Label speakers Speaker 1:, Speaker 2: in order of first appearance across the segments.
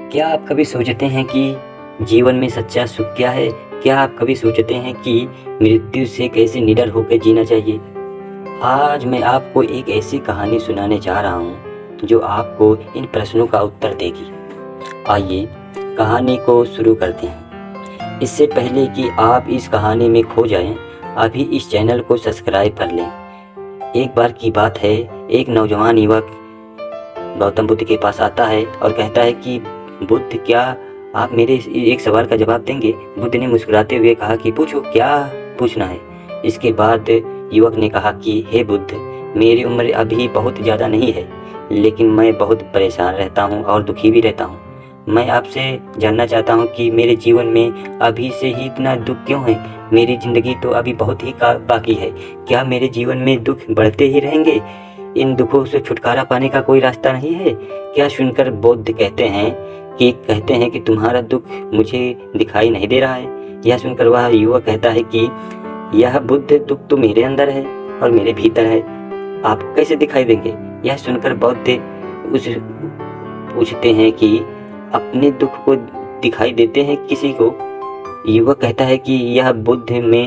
Speaker 1: क्या आप कभी सोचते हैं कि जीवन में सच्चा सुख क्या है? क्या आप कभी सोचते हैं कि मृत्यु से कैसे निडर होकर जीना चाहिए? आज मैं आपको एक ऐसी कहानी सुनाने जा रहा हूँ जो आपको इन प्रश्नों का उत्तर देगी। आइए कहानी को शुरू करते हैं। इससे पहले कि आप इस कहानी में खो जाएं, अभी इस चैनल को सब्सक्राइब कर लें। एक बार की बात है, एक नौजवान युवक गौतम बुद्ध के पास आता है और कहता है कि बुद्ध, क्या आप मेरे एक सवाल का जवाब देंगे? बुद्ध ने मुस्कुराते हुए कहा कि पूछो, क्या पूछना है? इसके बाद युवक ने कहा कि हे बुद्ध, मेरी उम्र अभी बहुत ज़्यादा नहीं है, लेकिन मैं बहुत परेशान रहता हूँ और दुखी भी रहता हूँ। मैं आपसे जानना चाहता हूँ कि मेरे जीवन में अभी से ही इतना दुख क्यों है? मेरी ज़िंदगी तो अभी बहुत ही बाकी है। क्या मेरे जीवन में दुख बढ़ते ही रहेंगे? इन दुखों से छुटकारा पाने का कोई रास्ता नहीं है क्या? सुनकर बुद्ध कहते हैं कि तुम्हारा दुख मुझे दिखाई नहीं दे रहा है। यह सुनकर वह युवक कहता है कि यह बुद्ध, दुख तो मेरे अंदर है और मेरे भीतर है, आपको कैसे दिखाई देंगे? यह सुनकर बुद्ध उस पूछते हैं कि अपने दुख को दिखाई देते हैं किसी को? युवक कहता है कि यह बुद्ध, मैं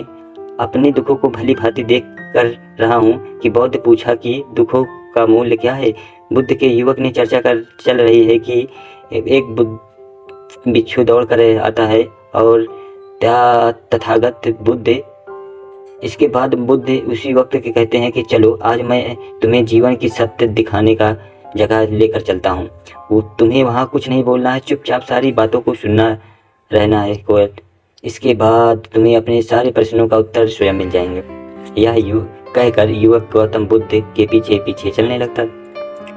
Speaker 1: अपने दुखों को भली भांति देख कर रहा हूँ। कि बुद्ध पूछा कि दुखों का मूल्य क्या है? बुद्ध के युवक ने चर्चा कर चल रही है कि एक बिच्छू दौड़ कर आता है और तथागत बुद्ध। इसके बाद बुद्ध उसी वक्त के कहते हैं कि चलो, आज मैं तुम्हें जीवन की सत्य दिखाने का जगह लेकर चलता हूँ। वो तुम्हें वहाँ कुछ नहीं बोलना है, चुपचाप सारी बातों को सुनना रहना है कोर्ट। इसके बाद तुम्हें अपने सारे प्रश्नों का उत्तर स्वयं मिल जाएंगे। यह कहकर युवक गौतम बुद्ध के पीछे पीछे चलने लगता।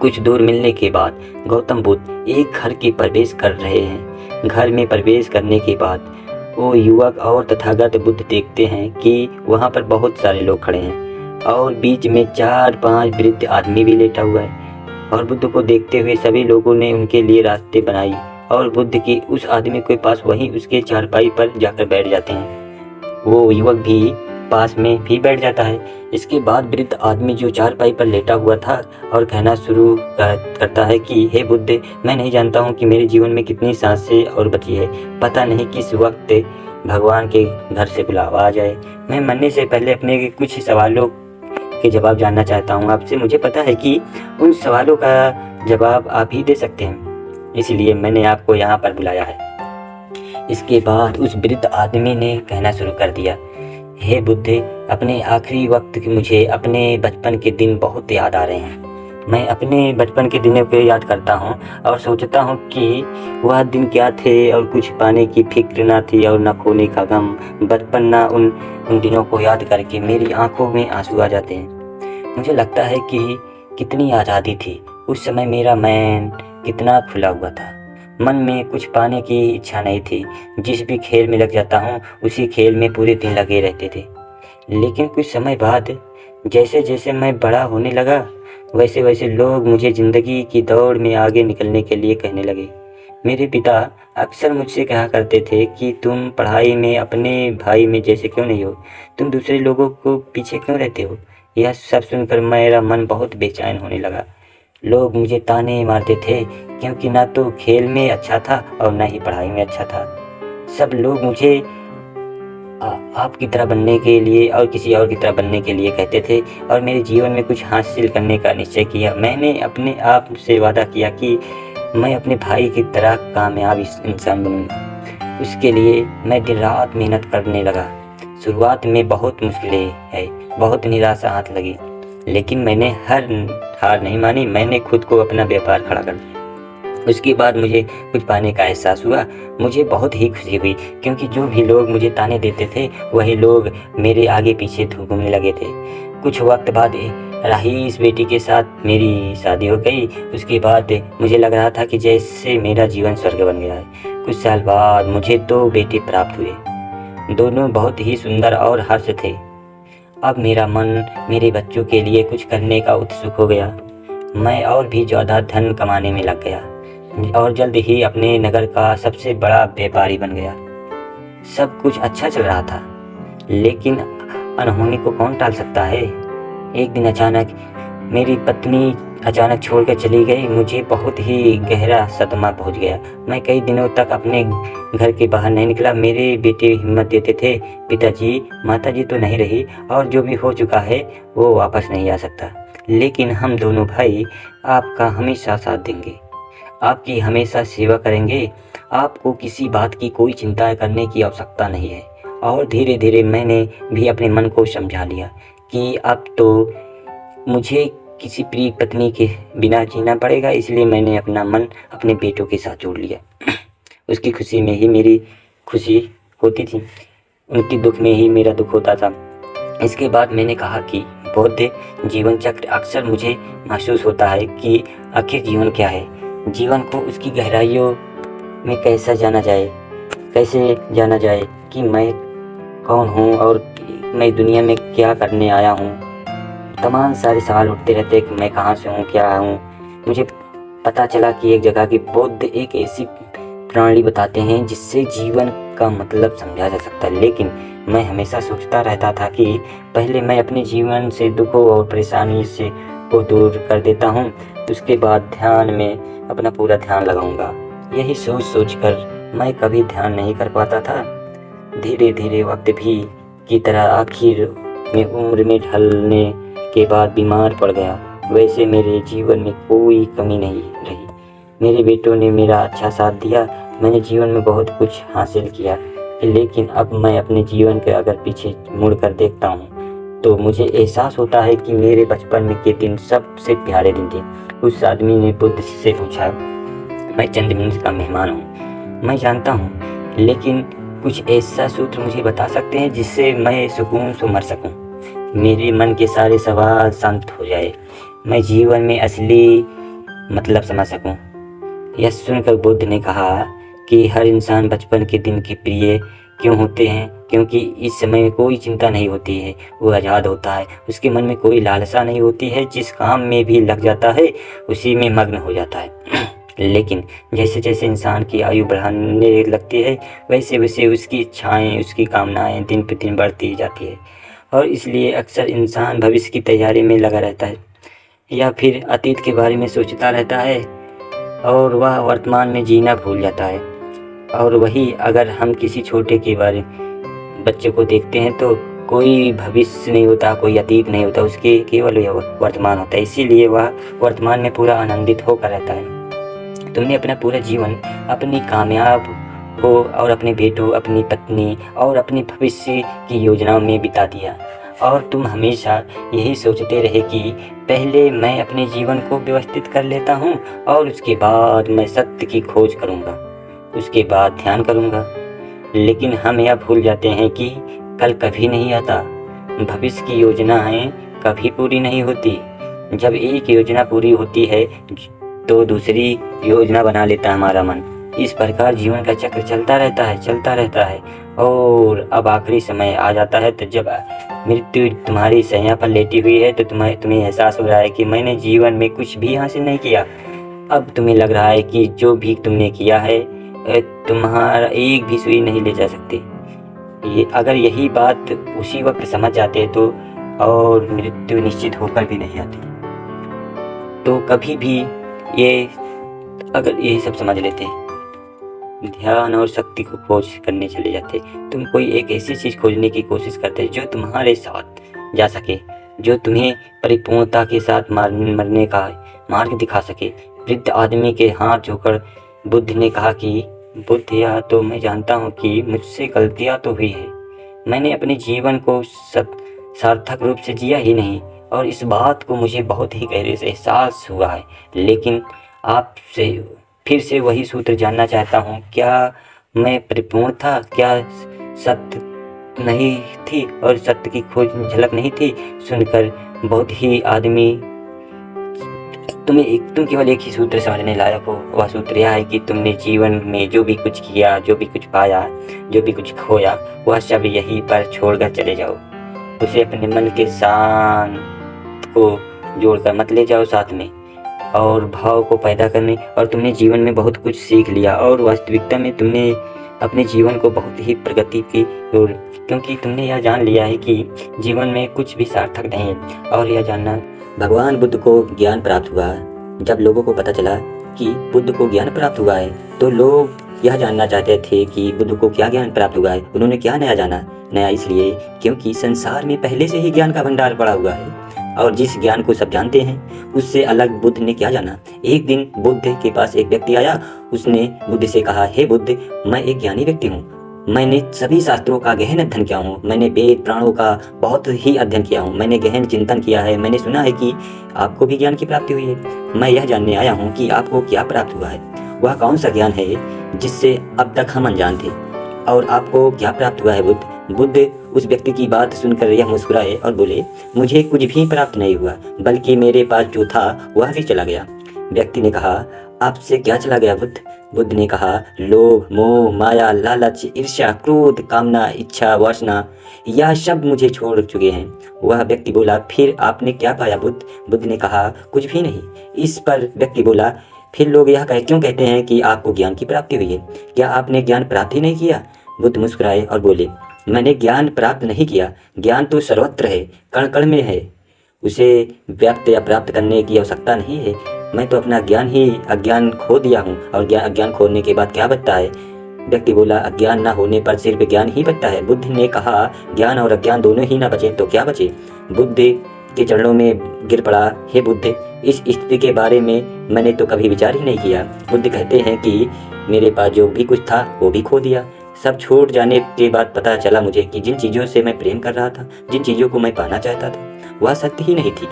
Speaker 1: कुछ दूर मिलने के बाद गौतम बुद्ध एक घर के प्रवेश कर रहे हैं। घर में प्रवेश करने के बाद वो युवक और तथागत बुद्ध देखते हैं कि वहाँ पर बहुत सारे लोग खड़े हैं और बीच में 4-5 वृद्ध आदमी भी लेटा हुआ है। और बुद्ध को देखते हुए सभी लोगों ने उनके लिए रास्ते बनाई और बुद्ध के उस आदमी के पास वहीं उसके चारपाई पर जाकर बैठ जाते हैं। वो युवक भी पास में भी बैठ जाता है। इसके बाद वृद्ध आदमी जो चारपाई पर लेटा हुआ था और कहना शुरू करता है कि हे बुद्ध, मैं नहीं जानता हूँ कि मेरे जीवन में कितनी सांसें और बची है। पता नहीं किस वक्त भगवान के घर से बुलावा आ जाए। मैं मरने से पहले अपने कुछ सवालों के जवाब जानना चाहता हूँ आपसे। मुझे पता है कि उन सवालों का जवाब आप ही दे सकते हैं, इसलिए मैंने आपको यहाँ पर बुलाया है। इसके बाद उस वृद्ध आदमी ने कहना शुरू कर दिया, हे बुद्ध, अपने आखिरी वक्त की मुझे अपने बचपन के दिन बहुत याद आ रहे हैं। मैं अपने बचपन के दिनों को याद करता हूँ और सोचता हूँ कि वह दिन क्या थे और कुछ पाने की फिक्र ना थी और ना खोने का गम। बचपन ना उन दिनों को याद करके मेरी आंखों में आंसू आ जाते हैं। मुझे लगता है कि कितनी आज़ादी थी उस समय। मेरा मन कितना खुला हुआ था। मन में कुछ पाने की इच्छा नहीं थी। जिस भी खेल में लग जाता हूँ उसी खेल में पूरे दिन लगे रहते थे। लेकिन कुछ समय बाद जैसे जैसे मैं बड़ा होने लगा, वैसे वैसे लोग मुझे ज़िंदगी की दौड़ में आगे निकलने के लिए कहने लगे। मेरे पिता अक्सर मुझसे कहा करते थे कि तुम पढ़ाई में अपने भाई में जैसे क्यों नहीं हो, तुम दूसरे लोगों को पीछे क्यों रहते हो। यह सब सुनकर मेरा मन बहुत बेचैन होने लगा। लोग मुझे ताने मारते थे क्योंकि ना तो खेल में अच्छा था और ना ही पढ़ाई में अच्छा था। सब लोग मुझे आपकी तरह बनने के लिए और किसी और की तरह बनने के लिए कहते थे और मेरे जीवन में कुछ हासिल करने का निश्चय किया। मैंने अपने आप से वादा किया कि मैं अपने भाई की तरह कामयाब इंसान बनूंगा। उसके लिए मैं दिन रात मेहनत करने लगा। शुरुआत में बहुत मुश्किलें है, बहुत निराशा हाथ लगी, लेकिन मैंने हार नहीं मानी। मैंने खुद को अपना व्यापार खड़ा कर दिया। उसके बाद मुझे कुछ पाने का एहसास हुआ। मुझे बहुत ही खुशी हुई क्योंकि जो भी लोग मुझे ताने देते थे वही लोग मेरे आगे पीछे घूमने लगे थे। कुछ वक्त बाद रईस बेटी के साथ मेरी शादी हो गई। उसके बाद मुझे लग रहा था कि जैसे मेरा जीवन स्वर्ग बन गया है। कुछ साल बाद मुझे 2 बेटे प्राप्त हुए। दोनों बहुत ही सुंदर और हर्ष थे। अब मेरा मन मेरे बच्चों के लिए कुछ करने का उत्सुक हो गया। मैं और भी ज़्यादा धन कमाने में लग गया और जल्द ही अपने नगर का सबसे बड़ा व्यापारी बन गया। सब कुछ अच्छा चल रहा था, लेकिन अनहोनी को कौन टाल सकता है। एक दिन अचानक मेरी पत्नी अचानक छोड़कर चली गई, मुझे बहुत ही गहरा सदमा पहुंच गया। मैं कई दिनों तक अपने घर के बाहर नहीं निकला। मेरे बेटे हिम्मत देते थे, पिताजी माताजी तो नहीं रही और जो भी हो चुका है वो वापस नहीं आ सकता, लेकिन हम दोनों भाई आपका हमेशा साथ देंगे, आपकी हमेशा सेवा करेंगे। आपको किसी बात की कोई चिंता करने की आवश्यकता नहीं है। और धीरे धीरे मैंने भी अपने मन को समझा लिया कि अब तो मुझे किसी प्रिय पत्नी के बिना जीना पड़ेगा, इसलिए मैंने अपना मन अपने बेटों के साथ जोड़ लिया। उसकी खुशी में ही मेरी खुशी होती थी, उनकी दुख में ही मेरा दुख होता था। इसके बाद मैंने कहा कि बौद्ध जीवन चक्र अक्सर मुझे महसूस होता है कि आखिर जीवन क्या है, जीवन को उसकी गहराइयों में कैसे जाना जाए कि मैं कौन हूँ और मैं दुनिया में क्या करने आया हूँ। तमाम सारे सवाल उठते रहते हैं कि मैं कहाँ से हूँ, क्या हूँ। मुझे पता चला कि एक जगह की बौद्ध एक ऐसी प्रणाली बताते हैं जिससे जीवन का मतलब समझा जा सकता है, लेकिन मैं हमेशा सोचता रहता था कि पहले मैं अपने जीवन से दुखों और परेशानी से को दूर कर देता हूँ, उसके बाद ध्यान में अपना पूरा ध्यान लगाऊंगा। यही सोच कर मैं कभी ध्यान नहीं कर पाता था। धीरे धीरे वक्त भी की तरह आखिर में उम्र में ढलने के बाद बीमार पड़ गया। वैसे मेरे जीवन में कोई कमी नहीं रही। मेरे बेटों ने मेरा अच्छा साथ दिया, मैंने जीवन में बहुत कुछ हासिल किया, लेकिन अब मैं अपने जीवन के अगर पीछे मुड़ कर देखता हूँ तो मुझे एहसास होता है कि मेरे बचपन में के दिन सबसे प्यारे दिन थे। उस आदमी ने बुद्ध से पूछा, मैं चंद मिनट का मेहमान हूँ, मैं जानता हूँ, लेकिन कुछ ऐसा सूत्र मुझे बता सकते हैं जिससे मैं सुकून से मर सकूं, मेरे मन के सारे सवाल शांत हो जाए, मैं जीवन में असली मतलब समझ सकूं। यह सुनकर बुद्ध ने कहा कि हर इंसान बचपन के दिन के प्रिय क्यों होते हैं, क्योंकि इस समय में कोई चिंता नहीं होती है, वो आज़ाद होता है, उसके मन में कोई लालसा नहीं होती है, जिस काम में भी लग जाता है उसी में मग्न हो जाता है। लेकिन जैसे जैसे इंसान की आयु बढ़ने लगती है वैसे वैसे उसकी इच्छाएं, उसकी कामनाएं दिन पर दिन बढ़ती जाती है, और इसलिए अक्सर इंसान भविष्य की तैयारी में लगा रहता है या फिर अतीत के बारे में सोचता रहता है और वह वर्तमान में जीना भूल जाता है। और वही अगर हम किसी छोटे के बच्चे को देखते हैं तो कोई भविष्य नहीं होता, कोई अतीत नहीं होता, उसके केवल वर्तमान होता है, इसीलिए वह वर्तमान में पूरा आनंदित होकर रहता है। तुमने अपना पूरा जीवन अपनी कामयाब हो और अपने बेटों, अपनी पत्नी और अपने भविष्य की योजनाओं में बिता दिया, और तुम हमेशा यही सोचते रहे कि पहले मैं अपने जीवन को व्यवस्थित कर लेता हूँ और उसके बाद मैं सत्य की खोज करूँगा, उसके बाद ध्यान करूँगा। लेकिन हम यह भूल जाते हैं कि कल कभी नहीं आता, भविष्य की योजनाएं कभी पूरी नहीं होती। जब एक योजना पूरी होती है तो दूसरी योजना बना लेता है हमारा मन। इस प्रकार जीवन का चक्र चलता रहता है और अब आखिरी समय आ जाता है तो जब मृत्यु तुम्हारी शैया पर लेटी हुई है तो तुम्हें एहसास हो रहा है कि मैंने जीवन में कुछ भी हासिल नहीं किया। अब तुम्हें लग रहा है कि जो भी तुमने किया है तुम्हारा एक भी सुई नहीं ले जा सकती। अगर यही बात उसी वक्त समझ जाते तो और मृत्यु निश्चित होकर भी नहीं आती, तो कभी भी अगर यही सब समझ लेते, ध्यान और शक्ति को खोज करने चले जाते। तुम कोई एक ऐसी चीज खोजने की कोशिश करते जो तुम्हारे साथ जा सके, जो तुम्हें परिपूर्णता के साथ मरने का मार्ग दिखा सके। वृद्ध आदमी के हाथ जोड़कर बुद्ध ने कहा कि बुद्ध, यह तो मैं जानता हूँ कि मुझसे गलतियाँ तो हुई है, मैंने अपने जीवन को सार्थक रूप से जिया ही नहीं और इस बात को मुझे बहुत ही गहरे से एहसास हुआ है, लेकिन आपसे फिर से वही सूत्र जानना चाहता हूँ, क्या मैं परिपूर्ण था, क्या सत्य नहीं थी और सत्य की खोज झलक नहीं थी। सुनकर बहुत ही आदमी तुम केवल एक ही सूत्र समझने लायक हो, वह सूत्र यह है कि तुमने जीवन में जो भी कुछ किया, जो भी कुछ पाया, जो भी कुछ खोया, वह सब यहीं पर छोड़कर चले जाओ। उसे अपने मन के शांत को जोड़कर मत ले जाओ साथ में और भाव को पैदा करने। और तुमने जीवन में बहुत कुछ सीख लिया और वास्तविकता में तुमने अपने जीवन को बहुत ही प्रगति की ओर, क्योंकि तुमने यह जान लिया है कि जीवन में कुछ भी सार्थक नहीं है। और यह जानना भगवान बुद्ध को ज्ञान प्राप्त हुआ। जब लोगों को पता चला कि बुद्ध को ज्ञान प्राप्त हुआ है तो लोग यह जानना चाहते थे कि बुद्ध को क्या ज्ञान प्राप्त हुआ है, उन्होंने क्या नया जाना। नया इसलिए क्योंकि संसार में पहले से ही ज्ञान का भंडार पड़ा हुआ है और जिस ज्ञान को सब जानते हैं उससे अलग बुद्ध ने क्या जाना। एक दिन बुद्ध के पास एक व्यक्ति आया। उसने बुद्ध से कहा, हे बुद्ध, मैं एक ज्ञानी व्यक्ति हूँ। मैंने सभी शास्त्रों का गहन अध्ययन किया हूँ। मैंने वेद पुराणों का बहुत ही अध्ययन किया हूँ। मैंने गहन चिंतन किया है। मैंने सुना है कि आपको भी ज्ञान की प्राप्ति हुई है। मैं यह जानने आया हूँ कि आपको क्या प्राप्त हुआ है। वह कौन सा ज्ञान है जिससे अब तक हम अनजान थे, और आपको क्या प्राप्त हुआ है बुद्ध? बुद्ध उस व्यक्ति की बात सुनकर यह मुस्कुराए और बोले, मुझे कुछ भी प्राप्त नहीं हुआ, बल्कि मेरे पास जो था वह भी चला गया। व्यक्ति ने कहा, आपसे क्या चला गया बुद्ध? बुद्ध ने कहा, लोभ, मोह, माया, लालच, ईर्ष्या, क्रोध, कामना, इच्छा, वासना, यह सब मुझे छोड़ चुके हैं। वह व्यक्ति बोला, फिर आपने क्या पाया बुद्ध? बुद्ध ने कहा, कुछ भी नहीं। इस पर व्यक्ति बोला, फिर लोग यह क्यों कहते हैं कि आपको ज्ञान की प्राप्ति हुई है? क्या आपने ज्ञान प्राप्त ही नहीं किया? बुद्ध मुस्कुराए और बोले, मैंने ज्ञान प्राप्त नहीं किया। ज्ञान तो सर्वत्र है, कण कण में है। उसे व्याप्त या प्राप्त करने की आवश्यकता नहीं है। मैं तो अपना ज्ञान ही अज्ञान खो दिया हूँ, और अज्ञान खोने के बाद क्या बचता है? व्यक्ति बोला, अज्ञान न होने पर सिर्फ ज्ञान ही बचता है। बुद्ध ने कहा, ज्ञान और अज्ञान दोनों ही ना बचे तो क्या बचे? बुद्ध के चरणों में गिर पड़ा, हे बुद्ध, इस स्थिति के बारे में मैंने तो कभी विचार ही नहीं किया। बुद्ध कहते हैं कि मेरे पास जो भी कुछ था वो भी खो दिया। सब छोड़ जाने के बाद पता चला मुझे कि जिन चीज़ों से मैं प्रेम कर रहा था, जिन चीज़ों को मैं पाना चाहता था, वह सत्य ही नहीं थी।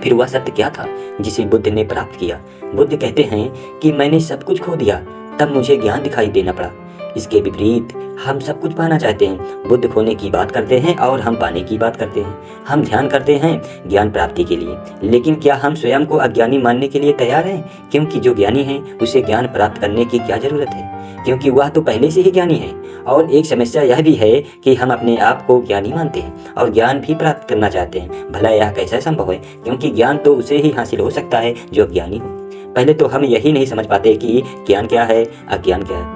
Speaker 1: फिर वह सत्य क्या था जिसे बुद्ध ने प्राप्त किया? बुद्ध कहते हैं कि मैंने सब कुछ खो दिया, तब मुझे ज्ञान दिखाई देना पड़ा। इसके विपरीत हम सब कुछ पाना चाहते हैं। बुद्ध खोने की बात करते हैं और हम पाने की बात करते हैं। हम ध्यान करते हैं ज्ञान प्राप्ति के लिए, लेकिन क्या हम स्वयं को अज्ञानी मानने के लिए तैयार हैं? क्योंकि जो ज्ञानी है उसे ज्ञान प्राप्त करने की क्या जरूरत है, क्योंकि वह तो पहले से ही ज्ञानी है। और एक समस्या यह भी है कि हम अपने आप को ज्ञानी मानते हैं और ज्ञान भी प्राप्त करना चाहते हैं। भला यह कैसे संभव है? क्योंकि ज्ञान तो उसे ही हासिल हो सकता है जो अज्ञानी हो। पहले तो हम यही नहीं समझ पाते कि ज्ञान क्या है, अज्ञान क्या है।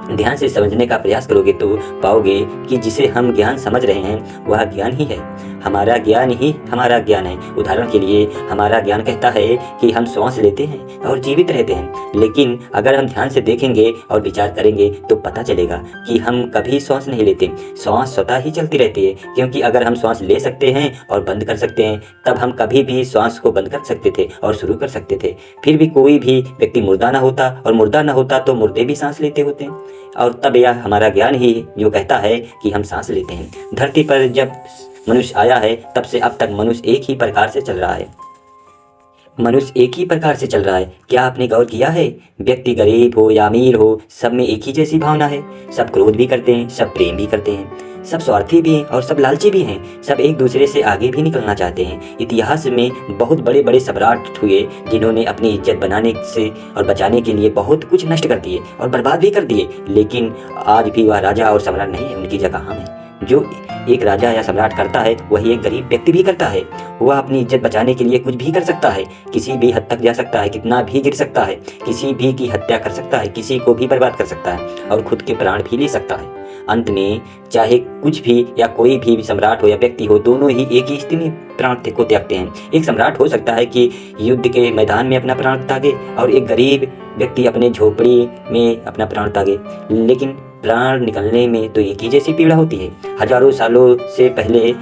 Speaker 1: ध्यान से समझने का प्रयास करोगे तो पाओगे कि जिसे हम ज्ञान समझ रहे हैं वह ज्ञान ही है। हमारा ज्ञान ही हमारा ज्ञान है। उदाहरण के लिए, हमारा ज्ञान कहता है कि हम श्वास लेते हैं और जीवित रहते हैं, लेकिन अगर हम ध्यान से देखेंगे और विचार करेंगे तो पता चलेगा कि हम कभी श्वास नहीं लेते। श्वास स्वतः ही चलती रहती है, क्योंकि अगर हम श्वास ले सकते हैं और बंद कर सकते हैं, तब हम कभी भी श्वास को बंद कर सकते थे और शुरू कर सकते थे। फिर भी कोई भी व्यक्ति मुर्दा ना होता, और मुर्दा ना होता तो मुर्दे भी सांस लेते होते, और तब यह हमारा ज्ञान ही जो कहता है कि हम सांस लेते हैं। धरती पर जब मनुष्य आया है तब से अब तक मनुष्य एक ही प्रकार से चल रहा है। मनुष्य एक ही प्रकार से चल रहा है। क्या आपने गौर किया है? व्यक्ति गरीब हो या अमीर हो, सब में एक ही जैसी भावना है। सब क्रोध भी करते हैं, सब प्रेम भी करते हैं, सब स्वार्थी भी हैं और सब लालची भी हैं। सब एक दूसरे से आगे भी निकलना चाहते हैं। इतिहास में बहुत बड़े बड़े सम्राट हुए जिन्होंने अपनी इज्जत बनाने से और बचाने के लिए बहुत कुछ नष्ट कर दिए और बर्बाद भी कर दिए, लेकिन आज भी वह राजा और सम्राट नहीं है, उनकी जगह हम हैं। जो एक राजा या सम्राट करता है वही एक गरीब व्यक्ति भी करता है। वह अपनी इज्जत बचाने के लिए कुछ भी कर सकता है, किसी भी हद तक जा सकता है, कितना भी गिर सकता है, किसी भी की हत्या कर सकता है, किसी को भी बर्बाद कर सकता है और खुद के प्राण भी ले सकता है। अंत में चाहे कुछ भी या कोई भी सम्राट हो या व्यक्ति हो, दोनों ही एक ही स्थिति में प्राण को त्यागते हैं। एक सम्राट हो सकता है कि युद्ध के मैदान में अपना प्राण त्यागे और एक गरीब व्यक्ति अपने झोपड़ी में अपना प्राण त्यागे, लेकिन प्राण निकलने में तो एक ही जैसी पीड़ा होती है। हजारों सालों से पहले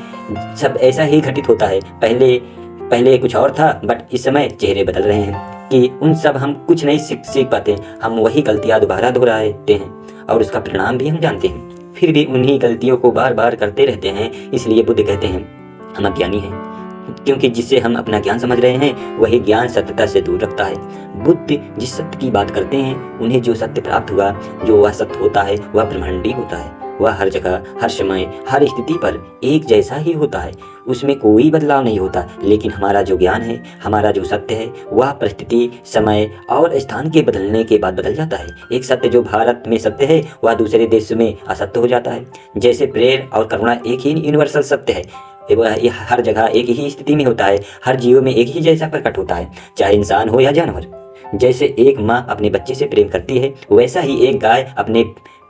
Speaker 1: सब ऐसा ही घटित होता है। पहले कुछ और था, बट इस समय चेहरे बदल रहे हैं कि उन सब हम कुछ नहीं सीख पाते। हम वही गलतियां दोबारा दोहराते हैं और उसका परिणाम भी हम जानते हैं, फिर भी उन्हीं गलतियों को बार बार करते रहते हैं। इसलिए बुद्ध कहते हैं हम अज्ञानी हैं, क्योंकि जिससे हम अपना ज्ञान समझ रहे हैं वही ज्ञान सत्यता से दूर रखता है। बुद्ध जिस सत्य की बात करते हैं, उन्हें जो सत्य प्राप्त हुआ, जो वह सत्य होता है वह ब्रह्मांडी होता है। वह हर जगह, हर समय, हर स्थिति पर एक जैसा ही होता है, उसमें कोई बदलाव नहीं होता। लेकिन हमारा जो ज्ञान है, हमारा जो सत्य है, वह परिस्थिति, समय और स्थान के बदलने के बाद बदल जाता है। एक सत्य जो भारत में सत्य है वह दूसरे देश में असत्य हो जाता है। जैसे प्रेम और करुणा एक ही यूनिवर्सल सत्य है, वह हर जगह एक ही स्थिति में होता है, हर जीव में एक ही जैसा प्रकट होता है, चाहे इंसान हो या जानवर। जैसे एक माँ अपने बच्चे से प्रेम करती है, वैसा ही एक गाय अपने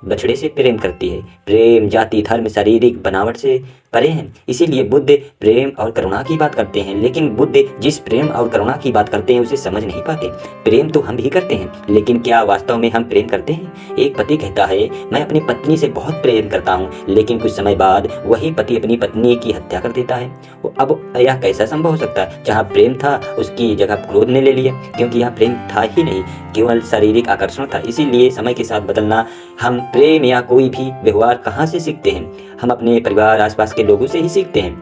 Speaker 1: बछड़े से प्रेम करती है। प्रेम जाति, धर्म, शारीरिक बनावट से परे हैं। इसीलिए बुद्ध प्रेम और करुणा की बात करते हैं, लेकिन बुद्ध जिस प्रेम और करुणा की बात करते हैं उसे समझ नहीं पाते। प्रेम तो हम भी करते हैं, लेकिन क्या वास्तव में हम प्रेम करते हैं? एक पति कहता है मैं अपनी पत्नी से बहुत प्रेम करता हूँ, लेकिन कुछ समय बाद वही पति अपनी पत्नी की हत्या कर देता है। अब यह कैसा संभव हो सकता है? जहाँ प्रेम था उसकी जगह क्रोध ने ले लिया, क्योंकि यह प्रेम था ही नहीं, केवल शारीरिक आकर्षण था। इसीलिए समय के साथ बदलना। हम प्रेम या कोई भी व्यवहार कहाँ से सीखते हैं? हम अपने परिवार, आसपास के लोगों से ही सीखते हैं।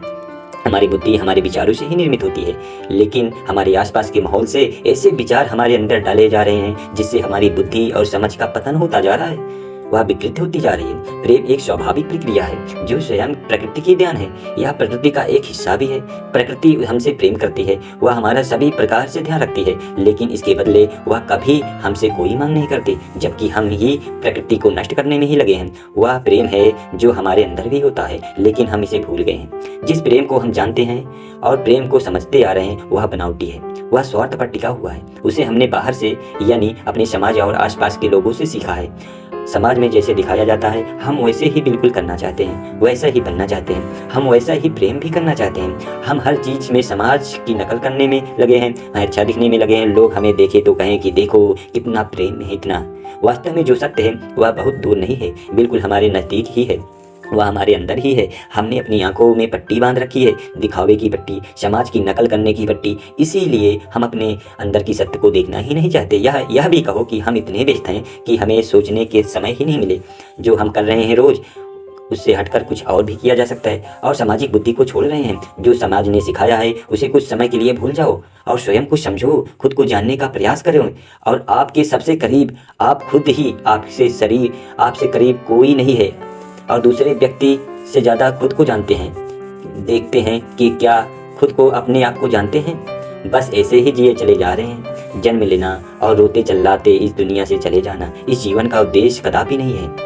Speaker 1: हमारी बुद्धि हमारे विचारों से ही निर्मित होती है, लेकिन हमारे आसपास के माहौल से ऐसे विचार हमारे अंदर डाले जा रहे हैं जिससे हमारी बुद्धि और समझ का पतन होता जा रहा है, वह विकृत होती जा रही है। प्रेम एक स्वाभाविक प्रक्रिया है जो स्वयं प्रकृति की देन है। यह प्रकृति का एक हिस्सा भी है। प्रकृति हमसे प्रेम करती है, वह हमारा सभी प्रकार से ध्यान रखती है, लेकिन इसके बदले वह कभी हमसे कोई मांग नहीं करती, जबकि हम ही प्रकृति को नष्ट करने में ही लगे हैं। वह प्रेम है जो हमारे अंदर भी होता है, लेकिन हम इसे भूल गए हैं। जिस प्रेम को हम जानते हैं और प्रेम को समझते आ रहे हैं वह बनावटी है, वह स्वार्थ पर टिका हुआ है। उसे हमने बाहर से यानी अपने समाज और आसपास के लोगों से सीखा है। समाज में जैसे दिखाया जाता है हम वैसे ही बिल्कुल करना चाहते हैं, वैसा ही बनना चाहते हैं, हम वैसा ही प्रेम भी करना चाहते हैं। हम हर चीज़ में समाज की नकल करने में लगे हैं, अच्छा दिखने में लगे हैं। लोग हमें देखे तो कहें कि देखो कितना प्रेम है, इतना। वास्तव में जो सत्य है वह बहुत दूर नहीं है, बिल्कुल हमारे नज़दीक ही है, वह हमारे अंदर ही है। हमने अपनी आंखों में पट्टी बांध रखी है, दिखावे की पट्टी, समाज की नकल करने की पट्टी। इसीलिए हम अपने अंदर की सत्य को देखना ही नहीं चाहते। यह भी कहो कि हम इतने व्यस्त हैं कि हमें सोचने के समय ही नहीं मिले। जो हम कर रहे हैं रोज, उससे हटकर कुछ और भी किया जा सकता है, और सामाजिक बुद्धि को छोड़ रहे हैं। जो समाज ने सिखाया है उसे कुछ समय के लिए भूल जाओ और स्वयं को समझो, खुद को जानने का प्रयास करो। और आपके सबसे करीब आप खुद ही, आपसे करीब कोई नहीं है, और दूसरे व्यक्ति से ज़्यादा खुद को जानते हैं। देखते हैं कि क्या खुद को, अपने आप को जानते हैं? बस ऐसे ही जिए चले जा रहे हैं, जन्म लेना और रोते चिल्लाते इस दुनिया से चले जाना। इस जीवन का उद्देश्य कदापि नहीं है।